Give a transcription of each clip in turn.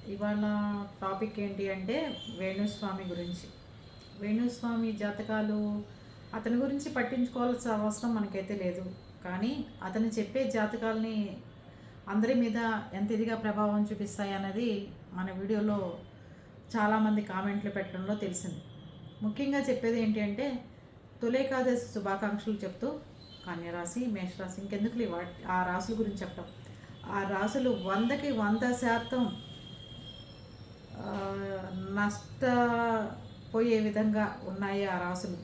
ఇవాళ టాపిక్ ఏంటి అంటే వేణుస్వామి గురించి. వేణుస్వామి జాతకాలు అతని గురించి పట్టించుకోవాల్సిన అవసరం మనకైతే లేదు. కానీ అతను చెప్పే జాతకాలని అందరి మీద ఎంత ఇదిగా ప్రభావం చూపిస్తాయి అన్నది మన వీడియోలో చాలామంది కామెంట్లు పెట్టడంలో తెలిసింది. ముఖ్యంగా చెప్పేది ఏంటి అంటే తొలేకాదశి శుభాకాంక్షలు చెప్తూ కన్యరాశి, మేషరాశి, ఇంకెందుకు ఆ రాసుల గురించి చెప్పడం. ఆ రాసులు 100కి 100% నష్టపోయే విధంగా ఉన్నాయి ఆ రాసులు.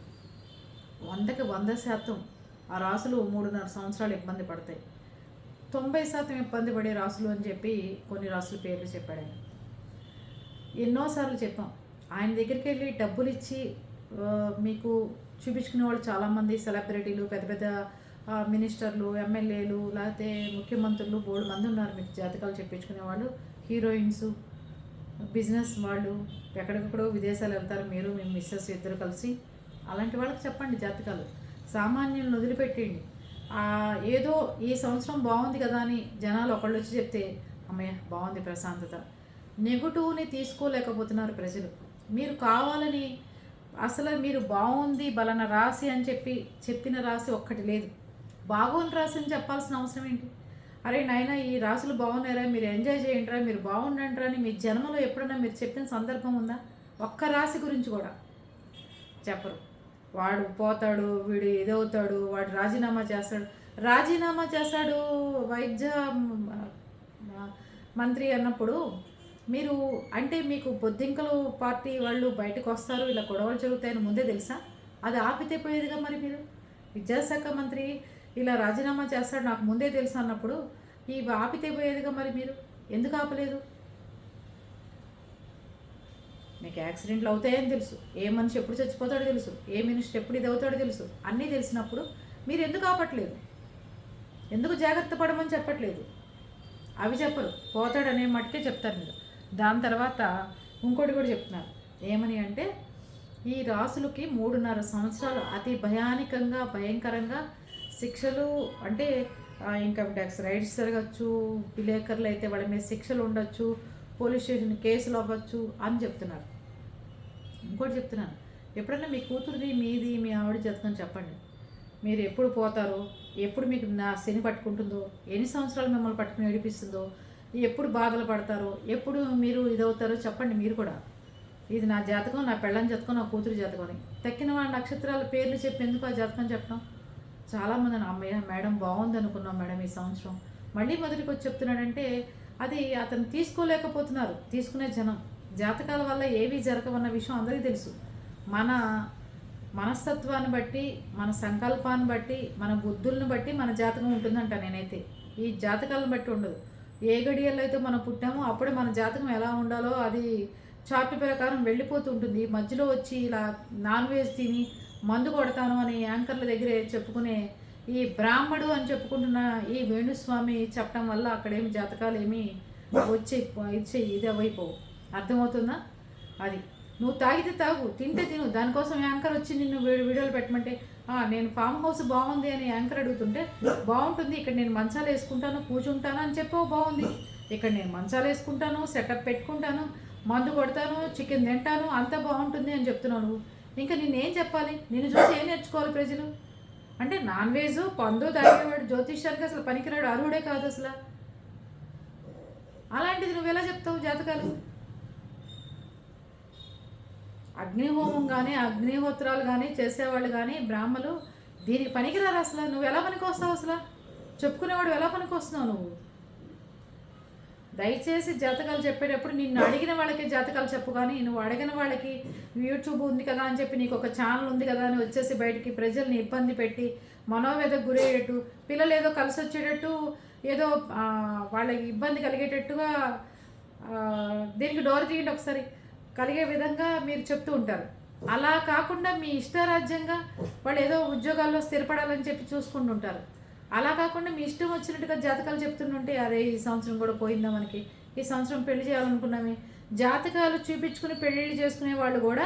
100కి 100% ఆ రాసులు 3.5 సంవత్సరాలు ఇబ్బంది పడతాయి. 90% ఇబ్బంది పడే రాసులు అని చెప్పి కొన్ని రాసుల పేర్లు చెప్పాడు ఆయన. ఎన్నోసార్లు చెప్పాం. ఆయన దగ్గరికి వెళ్ళి డబ్బులు ఇచ్చి మీకు చూపించుకునే వాళ్ళు చాలామంది సెలబ్రిటీలు, పెద్ద పెద్ద మినిస్టర్లు, ఎమ్మెల్యేలు, లేకపోతే ముఖ్యమంత్రులు బోల్డ్ మంది ఉన్నారు. మీకు జాతకాలు చెప్పించుకునే వాళ్ళు, హీరోయిన్స్, బిజినెస్ వాళ్ళు, ఎక్కడికక్కడో విదేశాలు వెళ్తారు. మీరు మీ మిస్సెస్ ఇద్దరు కలిసి. అలాంటి వాళ్ళకి చెప్పండి జాతకాలు. సామాన్యులను వదిలిపెట్టేయండి. ఏదో ఈ సంవత్సరం బాగుంది కదా అని జనాలు ఒకళ్ళు వచ్చి చెప్తే అమ్మయ్య బాగుంది ప్రశాంతత. నెగటివ్ని తీసుకోలేకపోతున్నారు ప్రజలు. మీరు కావాలని అసలు మీరు బాగుంది బలన రాశి అని చెప్పిన రాశి ఒక్కటి లేదు. బాగోని రాశి అని చెప్పాల్సిన అవసరం ఏంటి? అరే నాయన ఈ రాశులు బాగున్నారా, మీరు ఎంజాయ్ చేయండిరా, మీరు బాగుండండిరా అని మీ జన్మలో ఎప్పుడైనా మీరు చెప్పిన సందర్భం ఉందా? ఒక్క రాశి గురించి కూడా చెప్పరు. వాడు పోతాడు, వీడు ఇదవుతాడు, వాడు రాజీనామా చేస్తాడు వైద్య మంత్రి అన్నప్పుడు మీరు అంటే మీకు బొద్దింకలు పార్టీ వాళ్ళు బయటకు వస్తారు, ఇలా గొడవలు జరుగుతాయని ముందే తెలుసా? అది ఆపితే పోయేదిగా. మరి మీరు విద్యాశాఖ మంత్రి ఇలా రాజీనామా చేస్తాడు నాకు ముందే తెలుసు అన్నప్పుడు ఈ ఆపితే పోయేదిగా. మరి మీరు ఎందుకు ఆపలేదు? మీకు యాక్సిడెంట్లు అవుతాయని తెలుసు, ఏ మనిషి ఎప్పుడు చచ్చిపోతాడో తెలుసు, ఏ మినిస్టర్ ఎప్పుడు ఇది అవుతాడో తెలుసు. అన్నీ తెలిసినప్పుడు మీరు ఎందుకు ఆపట్లేదు? ఎందుకు జాగ్రత్త పడమని చెప్పట్లేదు? అవి చెప్పరు, పోతాడనే మట్టుకే చెప్తారు మీరు. దాని తర్వాత ఇంకోటి కూడా చెప్తున్నారు. ఏమని అంటే ఈ రాసులకి 3.5 సంవత్సరాలు అతి భయంకరంగా శిక్షలు, అంటే ఇన్కమ్ ట్యాక్స్ రైట్స్ జరగచ్చు, విలేకరులు అయితే వాళ్ళ మీద శిక్షలు ఉండొచ్చు, పోలీస్ స్టేషన్ కేసులు అవ్వచ్చు అని చెప్తున్నారు. ఇంకోటి చెప్తున్నాను, ఎప్పుడైనా మీ కూతురిది, మీది, మీ ఆవిడ జాతకం చెప్పండి. మీరు ఎప్పుడు పోతారో, ఎప్పుడు మీకు నా శని పట్టుకుంటుందో, ఎన్ని సంవత్సరాలు మిమ్మల్ని పట్టుకుని ఏడిపిస్తుందో, ఎప్పుడు బాధలు పడతారో, ఎప్పుడు మీరు ఇదవుతారో చెప్పండి. మీరు కూడా ఇది నా జాతకం, నా పెళ్ళం జాతకం, నా కూతురు జాతకం అని తక్కిన వాళ్ళ నక్షత్రాల పేర్లు చెప్పి ఎందుకు ఆ జాతకం చెప్పడం? చాలామంది అమ్మయ్య మేడం బాగుంది అనుకున్నాం మేడం ఈ సంవత్సరం, మళ్ళీ మొదటికి వచ్చి చెప్తున్నాడంటే అది అతను తీసుకోలేకపోతున్నారు. తీసుకునే జనం జాతకాల వల్ల ఏవి జరగవన్న విషయం అందరికీ తెలుసు. మన మనస్తత్వాన్ని బట్టి, మన సంకల్పాన్ని బట్టి, మన బుద్ధులను బట్టి మన జాతకం ఉంటుందంట. నేనైతే ఈ జాతకాలను బట్టి ఉండదు. ఏ గడియల్లో అయితే మనం పుట్టామో అప్పుడే మన జాతకం ఎలా ఉండాలో అది చార్ట్ ప్రకారం వెళ్ళిపోతూ ఉంటుంది. మధ్యలో వచ్చి ఇలా నాన్ వెజ్ తిని మందు కొడతాను అని యాంకర్ల దగ్గరే చెప్పుకునే ఈ బ్రాహ్మడు అని చెప్పుకుంటున్న ఈ వేణుస్వామి చెప్పడం వల్ల అక్కడేమి జాతకాలు ఏమి ఇచ్చే ఇది అవైపోవు. అర్థమవుతుందా? అది నువ్వు తాగితే తాగు, తింటే తిను. దానికోసం యాంకర్ వచ్చి నిన్ను వీడియోలు పెట్టమంటే నేను ఫామ్ హౌస్ బాగుంది అని యాంకర్ అడుగుతుంటే బాగుంటుంది, ఇక్కడ నేను మంచాలు వేసుకుంటాను, కూర్చుంటాను అని చెప్పావు, బాగుంది. ఇక్కడ నేను మంచాలు వేసుకుంటాను, సెటప్ పెట్టుకుంటాను, మందు కొడతాను, చికెన్ తింటాను, అంతా బాగుంటుంది అని చెప్తున్నావు నువ్వు. ఇంకా నేనేం చెప్పాలి? నిన్ను చూసి ఏం నేర్చుకోవాలి ప్రజలు? అంటే నాన్ వెజ్ పందో తాగేవాడు జ్యోతిష్యానికి అసలు పనికిరాడు, అర్హుడే కాదు అసలు. అలాంటిది నువ్వు ఎలా చెప్తావు జాతకాలు? అగ్నిహోమం కానీ అగ్నిహోత్రాలు కానీ చేసేవాళ్ళు కానీ బ్రాహ్మలు దీనికి పనికిరారు అసలు. నువ్వు ఎలా పనికి వస్తావు అసలు? చెప్పుకునేవాడు ఎలా పనికి వస్తున్నావు నువ్వు? దయచేసి జాతకాలు చెప్పేటప్పుడు నిన్ను అడిగిన వాళ్ళకి జాతకాలు చెప్పు, కానీ నువ్వు అడిగిన వాళ్ళకి యూట్యూబ్ ఉంది కదా అని చెప్పి నీకు ఒక ఛానల్ ఉంది కదా అని వచ్చేసి బయటికి ప్రజల్ని ఇబ్బంది పెట్టి మనోవేదకు గురయ్యేటట్టు, పిల్లలు ఏదో కలిసి వచ్చేటట్టు, ఏదో వాళ్ళకి ఇబ్బంది కలిగేటట్టుగా దీనికి డోర్ తీయండి ఒకసారి కలిగే విధంగా మీరు చెప్తూ ఉంటారు. అలా కాకుండా మీ ఇష్టారాజ్యంగా వాళ్ళు ఏదో ఉద్యోగాల్లో స్థిరపడాలని చెప్పి చూసుకుంటుంటారు. అలా కాకుండా మీ ఇష్టం వచ్చినట్టుగా జాతకాలు చెప్తుంటుంటే అరే ఈ సంవత్సరం కూడా పోయిందా మనకి, ఈ సంవత్సరం పెళ్లి చేయాలనుకున్నామే. జాతకాలు చూపించుకుని పెళ్ళిళ్ళు చేసుకునే వాళ్ళు కూడా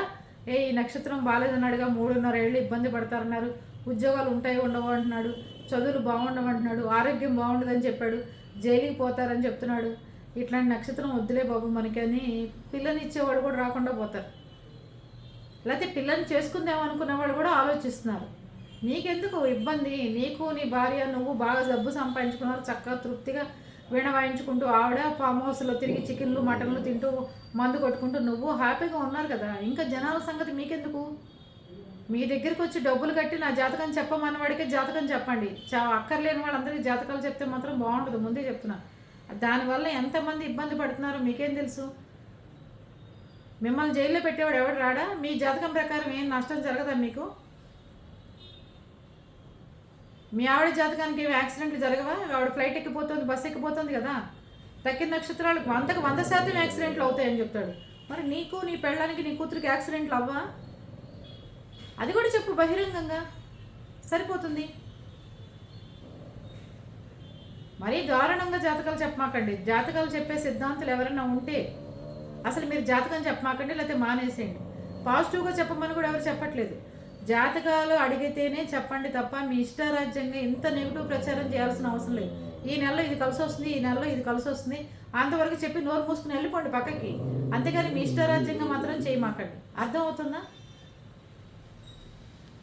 ఈ నక్షత్రం బాగాలేదన్నాడుగా 3.5 ఏళ్ళు ఇబ్బంది పడతారన్నారు, ఉద్యోగాలు ఉంటాయి ఉండవు అంటున్నాడు, చదువులు బాగుండవు అంటున్నాడు, ఆరోగ్యం బాగుండదని చెప్పాడు, జైలుకి పోతారని చెప్తున్నాడు. ఇట్లాంటి నక్షత్రం వద్దులే బాబు మనకని పిల్లని ఇచ్చేవాడు కూడా రాకుండా పోతారు. లేకపోతే పిల్లని చేసుకుందామనుకునే వాళ్ళు కూడా ఆలోచిస్తున్నారు. నీకెందుకు ఇబ్బంది? నీకు నీ భార్య నువ్వు బాగా జబ్బు సంపాదించుకున్నారు, చక్కగా తృప్తిగా వీణ వాయించుకుంటూ, ఆవిడ ఫామ్ హౌస్లో తిరిగి చికెన్లు మటన్లు తింటూ మందు కొట్టుకుంటూ నువ్వు హ్యాపీగా ఉన్నారు కదా. ఇంకా జనాల సంగతి మీకెందుకు? మీ దగ్గరికి వచ్చి డబ్బులు కట్టి నా జాతకం చెప్పమన్న వాడికే జాతకం చెప్పండి. అక్కర్లేని వాళ్ళందరికీ జాతకాలు చెప్తే మాత్రం బాగుంటుంది, ముందే చెప్తున్నా. దానివల్ల ఎంతమంది ఇబ్బంది పడుతున్నారో మీకేం తెలుసు? మిమ్మల్ని జైల్లో పెట్టేవాడు ఎవడు రాడా? మీ జాతకం ప్రకారం ఏం నష్టం జరగదా మీకు? మీ ఆవిడ జాతకానికి ఏమి యాక్సిడెంట్లు జరగవా? ఆవిడ ఫ్లైట్ ఎక్కిపోతుంది, బస్సు ఎక్కిపోతుంది కదా. తక్కిన నక్షత్రాలకు 100% యాక్సిడెంట్లు అవుతాయని చెప్తాడు. మరి నీకు నీ పెళ్ళానికి నీ కూతురికి యాక్సిడెంట్లు అవ్వా? అది కూడా చెప్పు బహిరంగంగా, సరిపోతుంది. మరీ దారుణంగా జాతకాలు చెప్పమాకండి. జాతకాలు చెప్పే సిద్ధాంతులు ఎవరైనా ఉంటే అసలు మీరు జాతకం చెప్పమాకండి, లేకపోతే మానేసేయండి. పాజిటివ్గా చెప్పమని కూడా ఎవరు చెప్పట్లేదు. జాతకాలు అడిగితేనే చెప్పండి తప్ప మీ ఇష్టారాజ్యంగా ఇంత నెగిటివ్ ప్రచారం చేయాల్సిన అవసరం లేదు. ఈ నెలలో ఇది కలిసి వస్తుంది, ఈ నెలలో ఇది కలిసి వస్తుంది అంతవరకు చెప్పి నోరు మూసుకుని వెళ్ళిపోండి పక్కకి. అంతేగాని మీ ఇష్టారాజ్యంగా మాత్రం చేయమాకండి. అర్థమవుతుందా?